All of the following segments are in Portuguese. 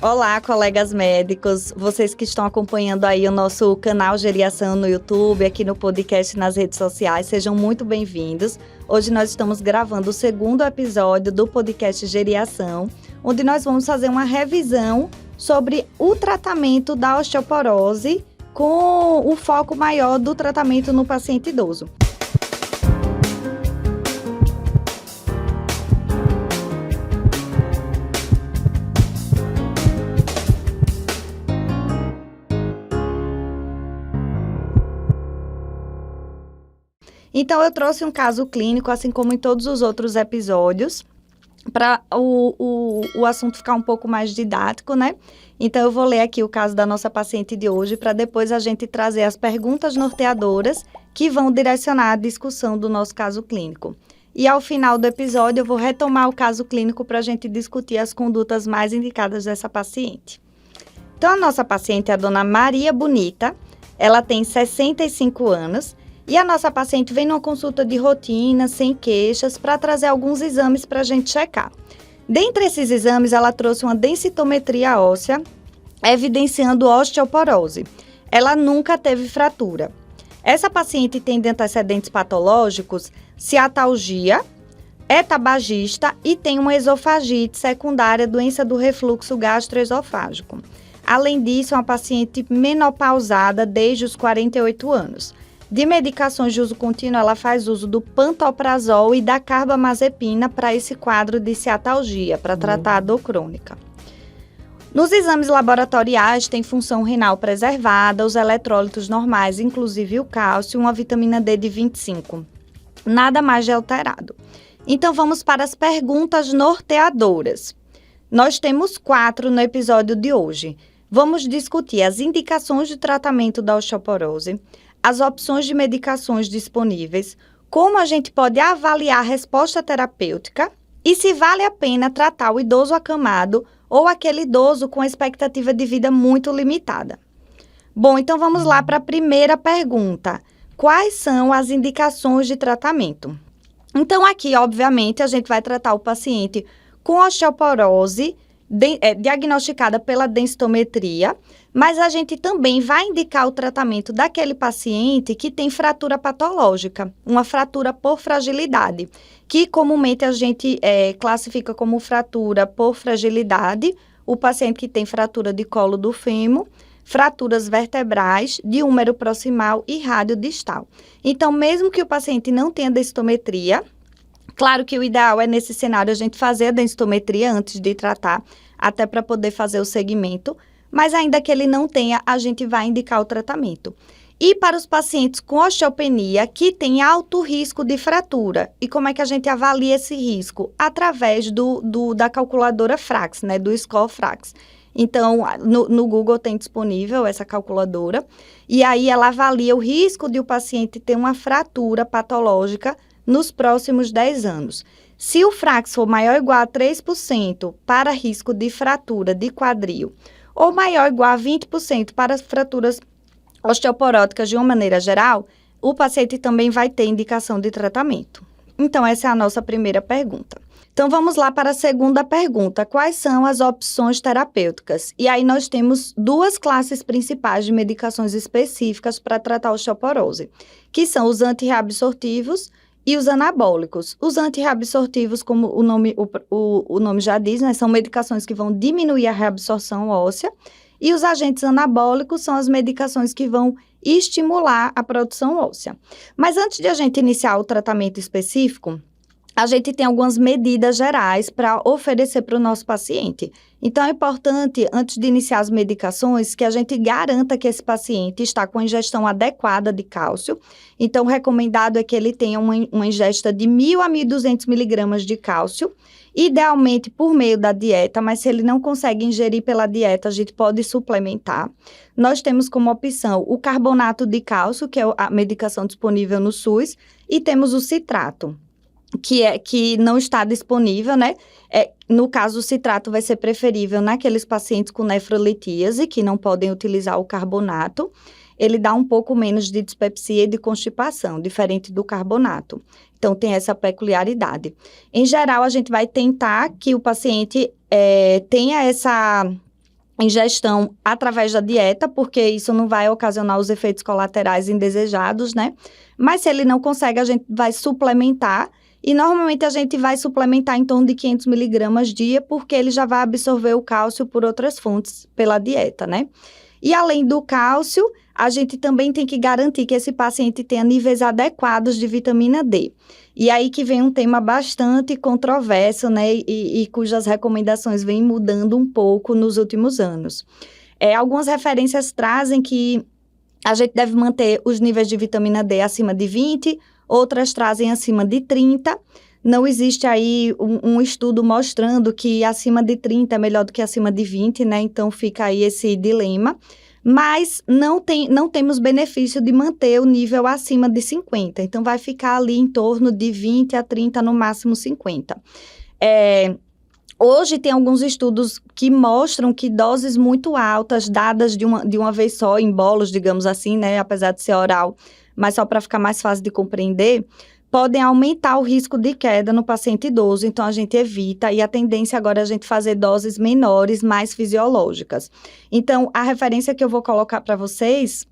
Olá, colegas médicos, vocês que estão acompanhando aí o nosso canal Geriação no YouTube, aqui no podcast nas redes sociais, sejam muito bem-vindos. Hoje nós estamos gravando o segundo episódio do podcast Geriação, onde nós vamos fazer uma revisão sobre o tratamento da osteoporose com o foco maior do tratamento no paciente idoso. Então, eu trouxe um caso clínico, assim como em todos os outros episódios, para o assunto ficar um pouco mais didático, né? Então, eu vou ler aqui o caso da nossa paciente de hoje, para depois a gente trazer as perguntas norteadoras que vão direcionar a discussão do nosso caso clínico. E ao final do episódio, eu vou retomar o caso clínico para a gente discutir as condutas mais indicadas dessa paciente. Então, a nossa paciente é a dona Maria Bonita, ela tem 65 anos, e a nossa paciente vem numa consulta de rotina, sem queixas, para trazer alguns exames para a gente checar. Dentre esses exames, ela trouxe uma densitometria óssea, evidenciando osteoporose. Ela nunca teve fratura. Essa paciente tem antecedentes patológicos, ciatalgia, é tabagista e tem uma esofagite secundária, doença do refluxo gastroesofágico. Além disso, é uma paciente menopausada desde os 48 anos. De medicações de uso contínuo, ela faz uso do pantoprazol e da carbamazepina para esse quadro de ciatalgia, para tratar a dor crônica. Nos exames laboratoriais, tem função renal preservada, os eletrólitos normais, inclusive o cálcio e uma vitamina D de 25. Nada mais de alterado. Então, vamos para as perguntas norteadoras. Nós temos 4 no episódio de hoje. Vamos discutir as indicações de tratamento da osteoporose, as opções de medicações disponíveis, como a gente pode avaliar a resposta terapêutica e se vale a pena tratar o idoso acamado ou aquele idoso com expectativa de vida muito limitada. Bom, então vamos lá para a primeira pergunta. Quais são as indicações de tratamento? Então aqui, obviamente, a gente vai tratar o paciente com osteoporose, diagnosticada pela densitometria, mas a gente também vai indicar o tratamento daquele paciente que tem fratura patológica, uma fratura por fragilidade, que comumente a gente classifica como fratura por fragilidade, o paciente que tem fratura de colo do fêmur, fraturas vertebrais, de húmero proximal e radiodistal. Então, mesmo que o paciente não tenha densitometria, claro que o ideal é, nesse cenário, a gente fazer a densitometria antes de tratar, até para poder fazer o segmento, mas ainda que ele não tenha, a gente vai indicar o tratamento. E para os pacientes com osteopenia que têm alto risco de fratura, e como é que a gente avalia esse risco? Através da calculadora Frax, né, do score Frax. Então, no Google tem disponível essa calculadora, e aí ela avalia o risco de o paciente ter uma fratura patológica nos próximos 10 anos. Se o Frax for maior ou igual a 3% para risco de fratura de quadril, ou maior ou igual a 20% para as fraturas osteoporóticas de uma maneira geral, o paciente também vai ter indicação de tratamento. Então, essa é a nossa primeira pergunta. Então, vamos lá para a segunda pergunta. Quais são as opções terapêuticas? E aí, nós temos 2 classes principais de medicações específicas para tratar a osteoporose, que são os antirreabsortivos e os anabólicos. Os antirreabsortivos, como o nome já diz, né, são medicações que vão diminuir a reabsorção óssea, e os agentes anabólicos são as medicações que vão estimular a produção óssea. Mas antes de a gente iniciar o tratamento específico, a gente tem algumas medidas gerais para oferecer para o nosso paciente. Então, é importante, antes de iniciar as medicações, que a gente garanta que esse paciente está com a ingestão adequada de cálcio. Então, o recomendado é que ele tenha uma ingesta de 1.000 a 1.200 miligramas de cálcio, idealmente por meio da dieta, mas se ele não consegue ingerir pela dieta, a gente pode suplementar. Nós temos como opção o carbonato de cálcio, que é a medicação disponível no SUS, e temos o citrato, que não está disponível, né? No caso, o citrato vai ser preferível naqueles pacientes com nefrolitíase, que não podem utilizar o carbonato. Ele dá um pouco menos de dispepsia e de constipação, diferente do carbonato. Então, tem essa peculiaridade. Em geral, a gente vai tentar que o paciente tenha ingestão através da dieta, porque isso não vai ocasionar os efeitos colaterais indesejados, né? Mas se ele não consegue, a gente vai suplementar. E normalmente a gente vai suplementar em torno de 500 miligramas dia, porque ele já vai absorver o cálcio por outras fontes pela dieta, né? E além do cálcio, a gente também tem que garantir que esse paciente tenha níveis adequados de vitamina D. E aí que vem um tema bastante controverso, né? E cujas recomendações vêm mudando um pouco nos últimos anos. Algumas referências trazem que a gente deve manter os níveis de vitamina D acima de 20, outras trazem acima de 30. Não existe aí um estudo mostrando que acima de 30 é melhor do que acima de 20, né? Então, fica aí esse dilema. Mas não temos benefício de manter o nível acima de 50. Então, vai ficar ali em torno de 20 a 30, no máximo 50. Hoje tem alguns estudos que mostram que doses muito altas, dadas de uma vez só, em bolos, digamos assim, né? Apesar de ser oral, mas só para ficar mais fácil de compreender, podem aumentar o risco de queda no paciente idoso. Então, a gente evita, e a tendência agora é a gente fazer doses menores, mais fisiológicas. Então, a referência que eu vou colocar para vocês,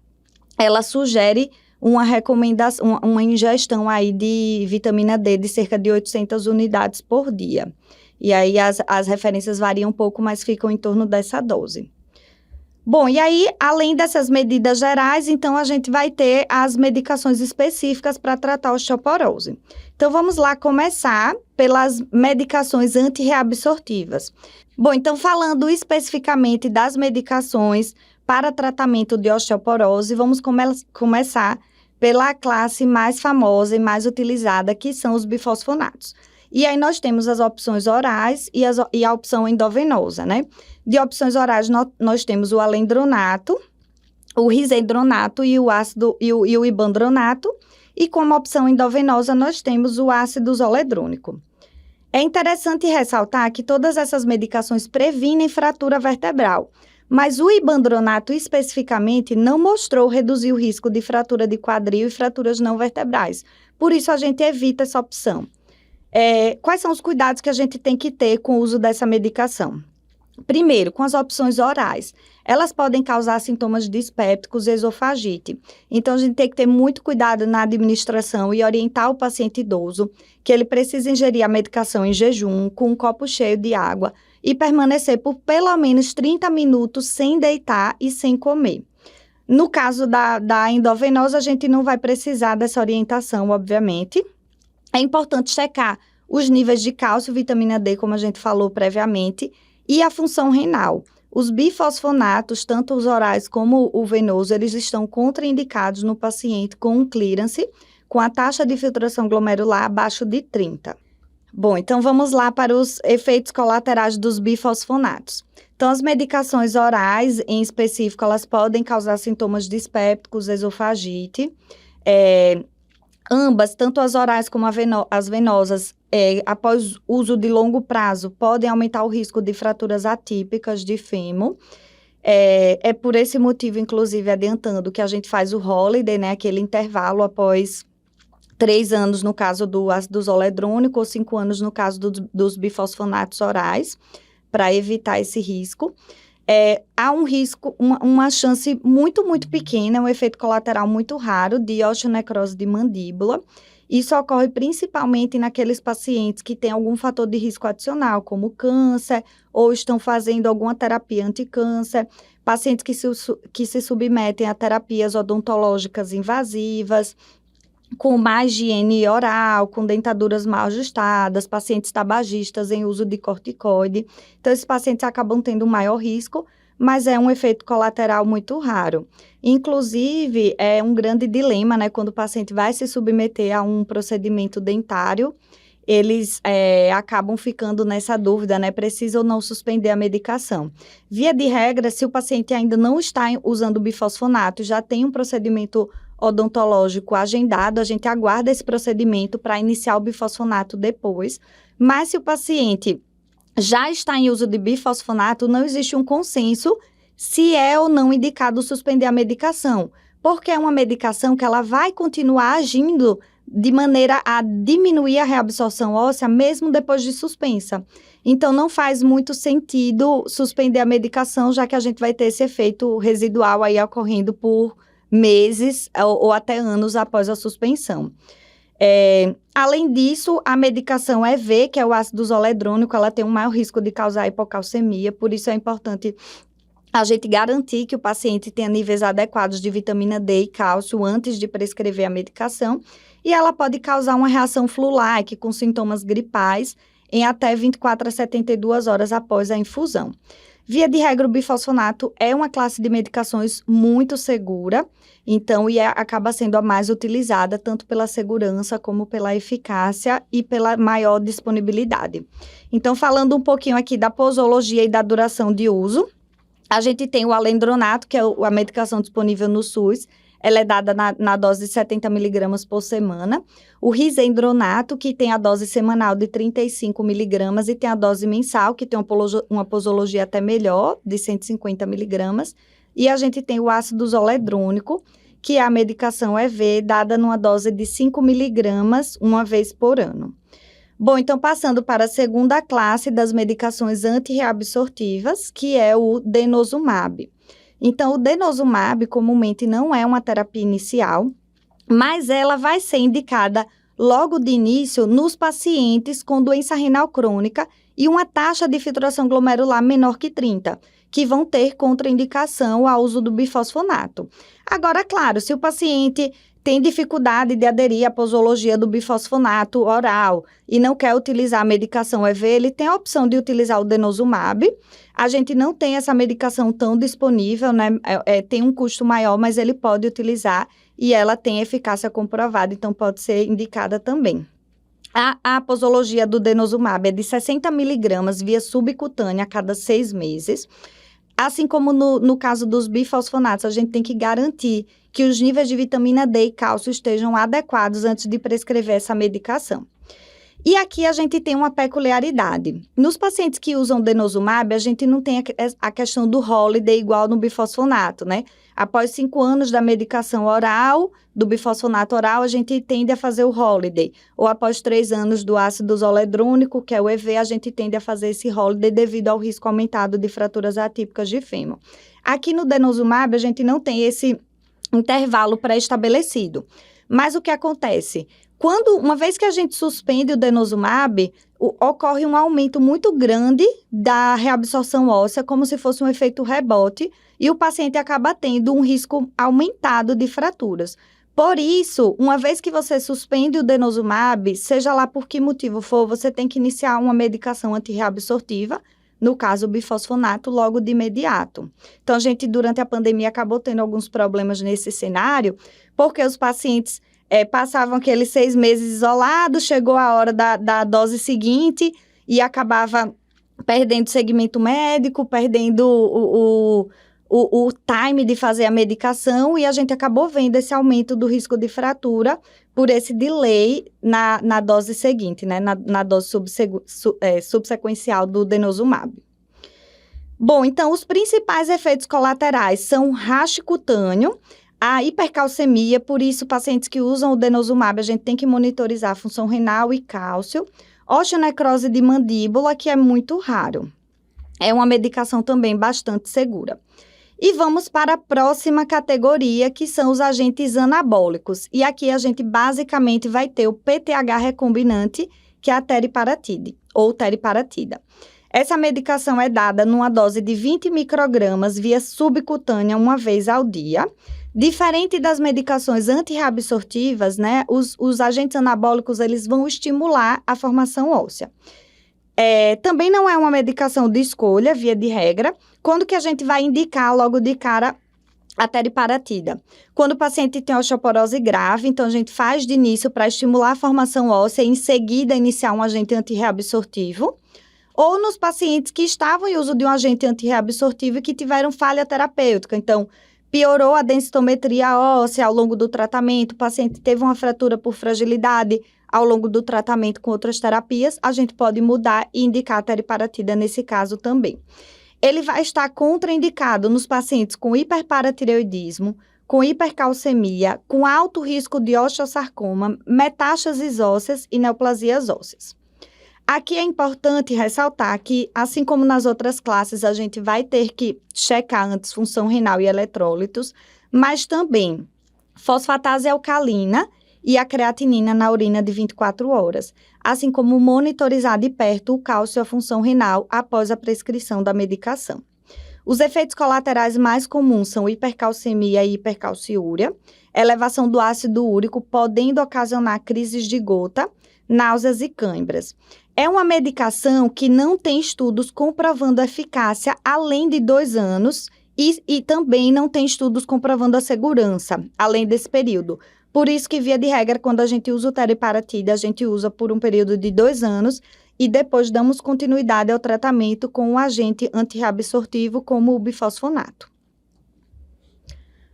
ela sugere uma recomendação, uma ingestão aí de vitamina D de cerca de 800 unidades por dia. E aí, as referências variam um pouco, mas ficam em torno dessa dose. Bom, e aí, além dessas medidas gerais, então, a gente vai ter as medicações específicas para tratar a osteoporose. Então, vamos lá começar pelas medicações antirreabsortivas. Bom, então, falando especificamente das medicações para tratamento de osteoporose, vamos começar pela classe mais famosa e mais utilizada, que são os bifosfonatos. E aí, nós temos as opções orais e a opção endovenosa, né? De opções orais, nós temos o alendronato, o risendronato e o ácido e o ibandronato. E como opção endovenosa, nós temos o ácido zoledrônico. É interessante ressaltar que todas essas medicações previnem fratura vertebral, mas o ibandronato especificamente não mostrou reduzir o risco de fratura de quadril e fraturas não vertebrais. Por isso, a gente evita essa opção. Quais são os cuidados que a gente tem que ter com o uso dessa medicação? Primeiro, com as opções orais, elas podem causar sintomas dispépticos e esofagite. Então, a gente tem que ter muito cuidado na administração e orientar o paciente idoso que ele precisa ingerir a medicação em jejum, com um copo cheio de água e permanecer por pelo menos 30 minutos sem deitar e sem comer. No caso da endovenosa, a gente não vai precisar dessa orientação, obviamente. É importante checar os níveis de cálcio, vitamina D, como a gente falou previamente, e a função renal. Os bifosfonatos, tanto os orais como o venoso, eles estão contraindicados no paciente com um clearance, com a taxa de filtração glomerular abaixo de 30. Bom, então vamos lá para os efeitos colaterais dos bifosfonatos. Então, as medicações orais, em específico, elas podem causar sintomas dispépticos, esofagite. Ambas, tanto as orais como as venosas, após uso de longo prazo, podem aumentar o risco de fraturas atípicas de fêmur. É por esse motivo, inclusive, adiantando que a gente faz o holiday, né, aquele intervalo após 3 anos no caso do ácido zoledrônico ou 5 anos no caso dos bifosfonatos orais, para evitar esse risco. Há um risco, uma chance muito, muito pequena, um efeito colateral muito raro de osteonecrose de mandíbula. Isso ocorre principalmente naqueles pacientes que têm algum fator de risco adicional, como câncer, ou estão fazendo alguma terapia anticâncer, pacientes que se submetem a terapias odontológicas invasivas, com má higiene oral, com dentaduras mal ajustadas, pacientes tabagistas em uso de corticoide. Então, esses pacientes acabam tendo um maior risco, mas é um efeito colateral muito raro. Inclusive, é um grande dilema, né? Quando o paciente vai se submeter a um procedimento dentário, eles acabam ficando nessa dúvida, né? Precisa ou não suspender a medicação. Via de regra, se o paciente ainda não está usando bifosfonato, já tem um procedimento odontológico agendado, a gente aguarda esse procedimento para iniciar o bifosfonato depois. Mas se o paciente já está em uso de bifosfonato, não existe um consenso se é ou não indicado suspender a medicação, porque é uma medicação que ela vai continuar agindo de maneira a diminuir a reabsorção óssea mesmo depois de suspensa. Então, não faz muito sentido suspender a medicação, já que a gente vai ter esse efeito residual aí ocorrendo por meses ou até anos após a suspensão. Além disso, a medicação EV, que é o ácido zoledrônico, ela tem um maior risco de causar hipocalcemia, por isso é importante a gente garantir que o paciente tenha níveis adequados de vitamina D e cálcio antes de prescrever a medicação, e ela pode causar uma reação flu-like com sintomas gripais em até 24 a 72 horas após a infusão. Via de regra, o bifosfonato é uma classe de medicações muito segura, então, acaba sendo a mais utilizada tanto pela segurança como pela eficácia e pela maior disponibilidade. Então, falando um pouquinho aqui da posologia e da duração de uso, a gente tem o alendronato, que é a medicação disponível no SUS. Ela é dada na dose de 70 miligramas por semana. O risendronato, que tem a dose semanal de 35 miligramas, e tem a dose mensal, que tem uma posologia até melhor, de 150 miligramas. E a gente tem o ácido zoledrônico, que é a medicação EV, dada numa dose de 5 miligramas, uma vez por ano. Bom, então passando para a segunda classe das medicações antirreabsortivas, que é o denosumab. Então, o denosumab comumente não é uma terapia inicial, mas ela vai ser indicada logo de início nos pacientes com doença renal crônica e uma taxa de filtração glomerular menor que 30, que vão ter contraindicação ao uso do bifosfonato. Agora, claro, se o paciente tem dificuldade de aderir à posologia do bifosfonato oral e não quer utilizar a medicação EV, ele tem a opção de utilizar o denosumab. A gente não tem essa medicação tão disponível, né? Tem um custo maior, mas ele pode utilizar e ela tem eficácia comprovada, então pode ser indicada também. A posologia do denosumab é de 60 miligramas via subcutânea a cada 6 meses. Assim como no caso dos bifosfonatos, a gente tem que garantir que os níveis de vitamina D e cálcio estejam adequados antes de prescrever essa medicação. E aqui a gente tem uma peculiaridade. Nos pacientes que usam denosumab, a gente não tem a questão do holiday igual no bifosfonato, né? Após 5 anos da medicação oral, do bifosfonato oral, a gente tende a fazer o holiday. Ou após 3 anos do ácido zoledrônico, que é o EV, a gente tende a fazer esse holiday devido ao risco aumentado de fraturas atípicas de fêmur. Aqui no denosumab, a gente não tem esse intervalo pré-estabelecido. Mas o que acontece? Uma vez que a gente suspende o denosumab, ocorre um aumento muito grande da reabsorção óssea, como se fosse um efeito rebote, e o paciente acaba tendo um risco aumentado de fraturas. Por isso, uma vez que você suspende o denosumab, seja lá por que motivo for, você tem que iniciar uma medicação antirreabsortiva, no caso o bifosfonato, logo de imediato. Então, a gente, durante a pandemia, acabou tendo alguns problemas nesse cenário, porque os pacientes passavam aqueles 6 meses isolados, chegou a hora da dose seguinte e acabava perdendo segmento médico, perdendo o time de fazer a medicação, e a gente acabou vendo esse aumento do risco de fratura por esse delay na dose seguinte, né, na dose subsequencial do denosumab. Bom, então, os principais efeitos colaterais são rash cutâneo, a hipercalcemia, por isso, pacientes que usam o denosumab, a gente tem que monitorizar a função renal e cálcio. Osteonecrose de mandíbula, que é muito raro. É uma medicação também bastante segura. E vamos para a próxima categoria, que são os agentes anabólicos. E aqui a gente basicamente vai ter o PTH recombinante, que é a teriparatide, ou teriparatida. Essa medicação é dada numa dose de 20 microgramas via subcutânea uma vez ao dia. Diferente das medicações antirreabsortivas, né, os agentes anabólicos, eles vão estimular a formação óssea. Também não é uma medicação de escolha, via de regra. Quando que a gente vai indicar logo de cara a teriparatida? Quando o paciente tem osteoporose grave, então a gente faz de início para estimular a formação óssea e em seguida iniciar um agente antirreabsortivo. Ou nos pacientes que estavam em uso de um agente antirreabsortivo e que tiveram falha terapêutica. Então, piorou a densitometria óssea ao longo do tratamento, o paciente teve uma fratura por fragilidade ao longo do tratamento com outras terapias, a gente pode mudar e indicar a teriparatida nesse caso também. Ele vai estar contraindicado nos pacientes com hiperparatireoidismo, com hipercalcemia, com alto risco de osteosarcoma, metástases ósseas e neoplasias ósseas. Aqui é importante ressaltar que, assim como nas outras classes, a gente vai ter que checar antes função renal e eletrólitos, mas também fosfatase alcalina e a creatinina na urina de 24 horas, assim como monitorizar de perto o cálcio e a função renal após a prescrição da medicação. Os efeitos colaterais mais comuns são hipercalcemia e hipercalciúria, elevação do ácido úrico, podendo ocasionar crises de gota, náuseas e câimbras. É uma medicação que não tem estudos comprovando eficácia além de 2 anos e também não tem estudos comprovando a segurança além desse período. Por isso que, via de regra, quando a gente usa o teriparatide, a gente usa por um período de 2 anos e depois damos continuidade ao tratamento com um agente antirreabsortivo como o bifosfonato.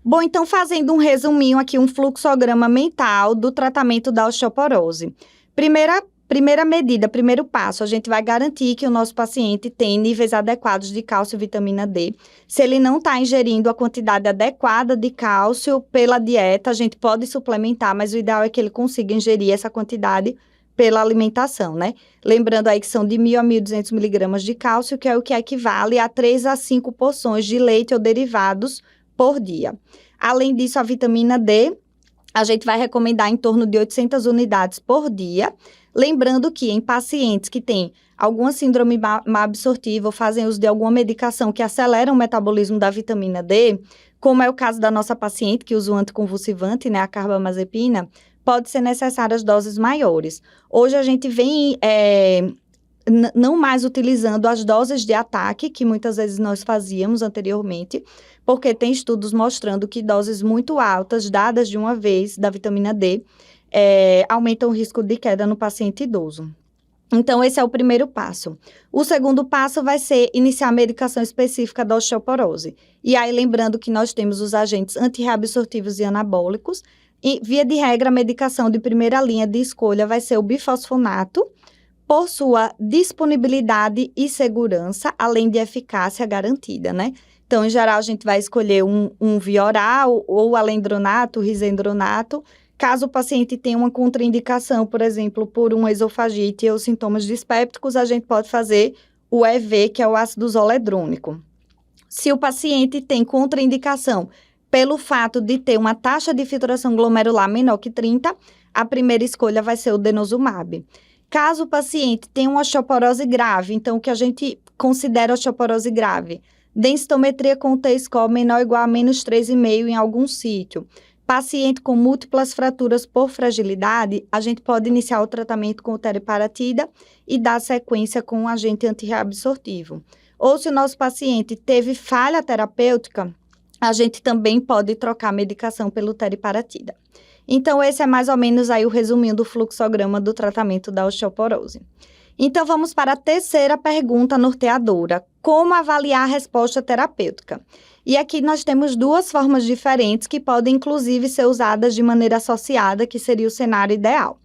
Bom, então, fazendo um resuminho aqui, um fluxograma mental do tratamento da osteoporose. Primeira medida, primeiro passo, a gente vai garantir que o nosso paciente tem níveis adequados de cálcio e vitamina D. Se ele não está ingerindo a quantidade adequada de cálcio pela dieta, a gente pode suplementar, mas o ideal é que ele consiga ingerir essa quantidade pela alimentação, né? Lembrando aí que são de 1.000 a 1.200 miligramas de cálcio, que é o que equivale a 3 a 5 porções de leite ou derivados por dia. Além disso, a vitamina D, a gente vai recomendar em torno de 800 unidades por dia. Lembrando que em pacientes que têm alguma síndrome má absortiva ou fazem uso de alguma medicação que acelera o metabolismo da vitamina D, como é o caso da nossa paciente que usa o anticonvulsivante, né, a carbamazepina, pode ser necessárias doses maiores. Hoje a gente vem não mais utilizando as doses de ataque, que muitas vezes nós fazíamos anteriormente, porque tem estudos mostrando que doses muito altas, dadas de uma vez, da vitamina D, aumentam o risco de queda no paciente idoso. Então, esse é o primeiro passo. O segundo passo vai ser iniciar a medicação específica da osteoporose. E aí, lembrando que nós temos os agentes antirreabsortivos e anabólicos, e, via de regra, a medicação de primeira linha de escolha vai ser o bifosfonato, por sua disponibilidade e segurança, além de eficácia garantida, né? Então, em geral, a gente vai escolher um via oral ou alendronato, risendronato. Caso o paciente tenha uma contraindicação, por exemplo, por uma esofagite ou sintomas dispépticos, a gente pode fazer o EV, que é o ácido zoledrônico. Se o paciente tem contraindicação pelo fato de ter uma taxa de filtração glomerular menor que 30, a primeira escolha vai ser o denosumab. Caso o paciente tenha uma osteoporose grave, então o que a gente considera osteoporose grave? Densitometria com T-score menor ou igual a menos 3,5 em algum sítio. Paciente com múltiplas fraturas por fragilidade, a gente pode iniciar o tratamento com o teriparatida e dar sequência com um agente antirreabsortivo. Ou se o nosso paciente teve falha terapêutica, a gente também pode trocar a medicação pelo teriparatida. Então, esse é mais ou menos aí o resuminho do fluxograma do tratamento da osteoporose. Então, vamos para a terceira pergunta norteadora: como avaliar a resposta terapêutica? E aqui nós temos 2 formas diferentes que podem, inclusive, ser usadas de maneira associada, que seria o cenário ideal.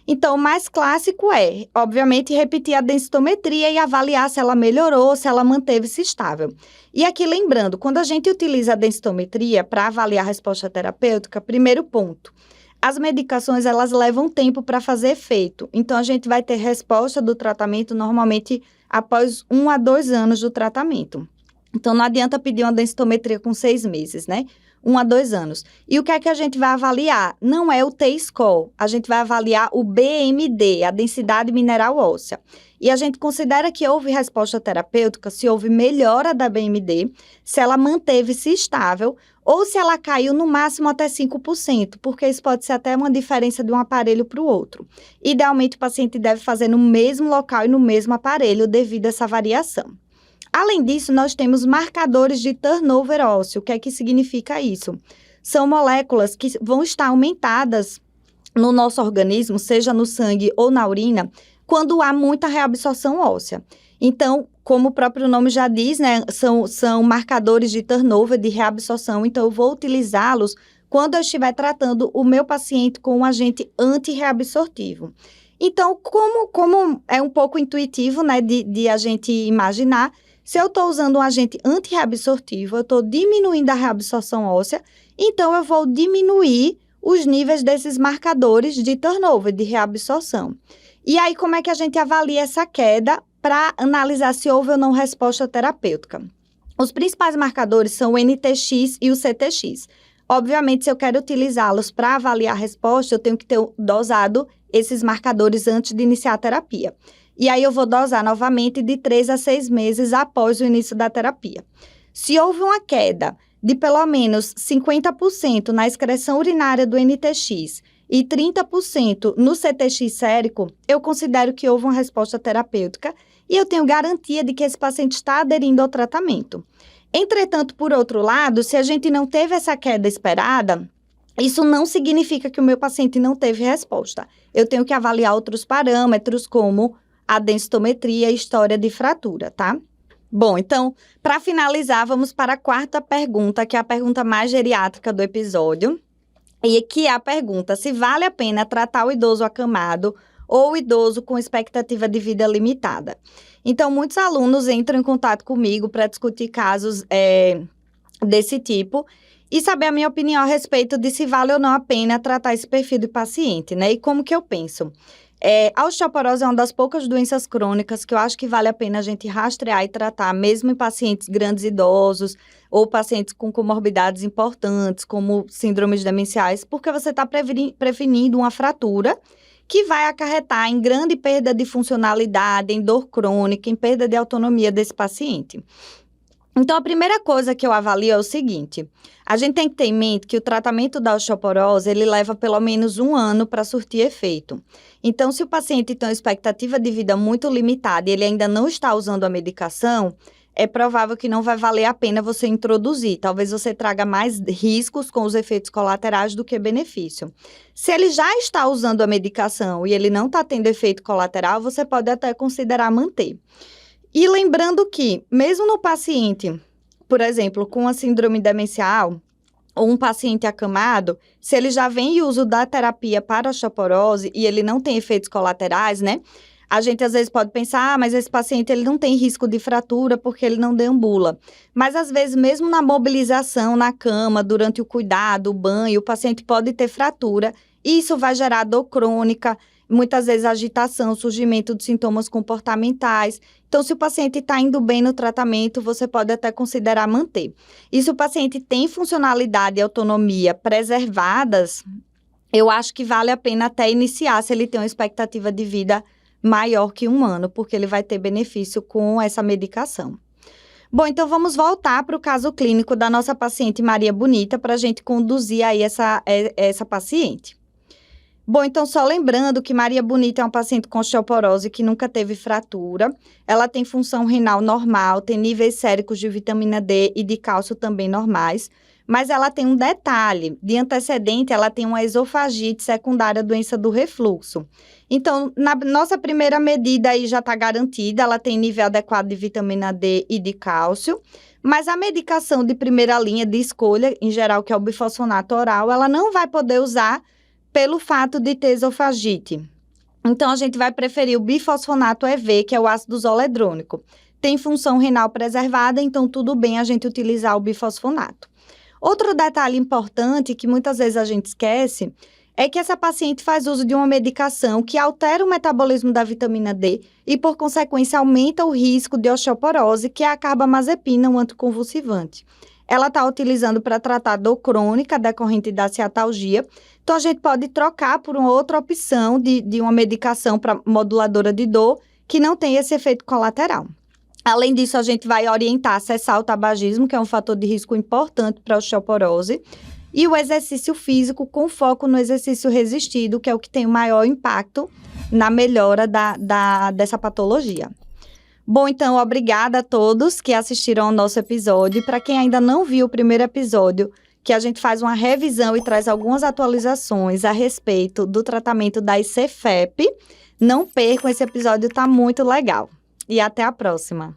Então, o mais clássico é, obviamente, repetir a densitometria e avaliar se ela melhorou, se ela manteve-se estável. E aqui, lembrando, quando a gente utiliza a densitometria para avaliar a resposta terapêutica, primeiro ponto, as medicações, elas levam tempo para fazer efeito. Então, a gente vai ter resposta do tratamento normalmente após 1 a 2 anos do tratamento. Então, não adianta pedir uma densitometria com 6 meses, né? 1 a 2 anos. E o que é que a gente vai avaliar? Não é o T-score, a gente vai avaliar o BMD, a densidade mineral óssea. E a gente considera que houve resposta terapêutica se houve melhora da BMD, se ela manteve-se estável ou se ela caiu no máximo até 5%, porque isso pode ser até uma diferença de um aparelho para o outro. Idealmente, o paciente deve fazer no mesmo local e no mesmo aparelho devido a essa variação. Além disso, nós temos marcadores de turnover ósseo. O que é que significa isso? São moléculas que vão estar aumentadas no nosso organismo, seja no sangue ou na urina, quando há muita reabsorção óssea. Então, como o próprio nome já diz, né, são marcadores de turnover, de reabsorção. Então, eu vou utilizá-los quando eu estiver tratando o meu paciente com um agente antirreabsortivo. Então, como é um pouco intuitivo, né, de a gente imaginar, se eu estou usando um agente antirreabsortivo, eu estou diminuindo a reabsorção óssea, então eu vou diminuir os níveis desses marcadores de turnover, de reabsorção. E aí, como é que a gente avalia essa queda para analisar se houve ou não resposta terapêutica? Os principais marcadores são o NTX e o CTX. Obviamente, se eu quero utilizá-los para avaliar a resposta, eu tenho que ter dosado esses marcadores antes de iniciar a terapia. E aí, eu vou dosar novamente de 3 a 6 meses após o início da terapia. Se houve uma queda de pelo menos 50% na excreção urinária do NTX e 30% no CTX sérico, eu considero que houve uma resposta terapêutica e eu tenho garantia de que esse paciente está aderindo ao tratamento. Entretanto, por outro lado, se a gente não teve essa queda esperada, isso não significa que o meu paciente não teve resposta. Eu tenho que avaliar outros parâmetros, como a densitometria e história de fratura, tá? Bom, então, para finalizar, vamos para a quarta pergunta, que é a pergunta mais geriátrica do episódio, e que é a pergunta se vale a pena tratar o idoso acamado ou o idoso com expectativa de vida limitada. Então, muitos alunos entram em contato comigo para discutir casos desse tipo e saber a minha opinião a respeito de se vale ou não a pena tratar esse perfil de paciente, né? E como que eu penso? A osteoporose é uma das poucas doenças crônicas que eu acho que vale a pena a gente rastrear e tratar, mesmo em pacientes grandes idosos ou pacientes com comorbidades importantes, como síndromes demenciais, porque você está prevenindo uma fratura que vai acarretar em grande perda de funcionalidade, em dor crônica, em perda de autonomia desse paciente. Então, a primeira coisa que eu avalio é o seguinte: a gente tem que ter em mente que o tratamento da osteoporose, ele leva pelo menos 1 ano para surtir efeito. Então, se o paciente tem uma expectativa de vida muito limitada e ele ainda não está usando a medicação, é provável que não vai valer a pena você introduzir. Talvez você traga mais riscos com os efeitos colaterais do que benefício. Se ele já está usando a medicação e ele não está tendo efeito colateral, você pode até considerar manter. E lembrando que, mesmo no paciente, por exemplo, com a síndrome demencial, ou um paciente acamado, se ele já vem em uso da terapia para osteoporose e ele não tem efeitos colaterais, né? A gente às vezes pode pensar, mas esse paciente ele não tem risco de fratura porque ele não deambula. Mas às vezes, mesmo na mobilização na cama, durante o cuidado, o banho, o paciente pode ter fratura e isso vai gerar dor crônica, muitas vezes agitação, surgimento de sintomas comportamentais. Então, se o paciente está indo bem no tratamento, você pode até considerar manter. E se o paciente tem funcionalidade e autonomia preservadas, eu acho que vale a pena até iniciar se ele tem uma expectativa de vida maior que 1 ano, porque ele vai ter benefício com essa medicação. Bom, então vamos voltar para o caso clínico da nossa paciente Maria Bonita para a gente conduzir aí essa paciente. Bom, então só lembrando que Maria Bonita é uma paciente com osteoporose que nunca teve fratura, ela tem função renal normal, tem níveis séricos de vitamina D e de cálcio também normais, mas ela tem um detalhe, de antecedente ela tem uma esofagite secundária à doença do refluxo. Então, na nossa primeira medida aí já está garantida, ela tem nível adequado de vitamina D e de cálcio, mas a medicação de primeira linha de escolha, em geral que é o bifosfonato oral, ela não vai poder usar pelo fato de ter esofagite. Então, a gente vai preferir o bifosfonato EV, que é o ácido zoledrônico. Tem função renal preservada, então tudo bem a gente utilizar o bifosfonato. Outro detalhe importante que muitas vezes a gente esquece é que essa paciente faz uso de uma medicação que altera o metabolismo da vitamina D e, por consequência, aumenta o risco de osteoporose, que é a carbamazepina, um anticonvulsivante. Ela está utilizando para tratar dor crônica decorrente da ciatalgia. Então, a gente pode trocar por uma outra opção de uma medicação para moduladora de dor que não tem esse efeito colateral. Além disso, a gente vai orientar a cessar o tabagismo, que é um fator de risco importante para a osteoporose, e o exercício físico com foco no exercício resistido, que é o que tem o maior impacto na melhora dessa patologia. Bom, então, obrigada a todos que assistiram ao nosso episódio. Para quem ainda não viu o primeiro episódio, que a gente faz uma revisão e traz algumas atualizações a respeito do tratamento da ICFEP, não percam, esse episódio está muito legal. E até a próxima!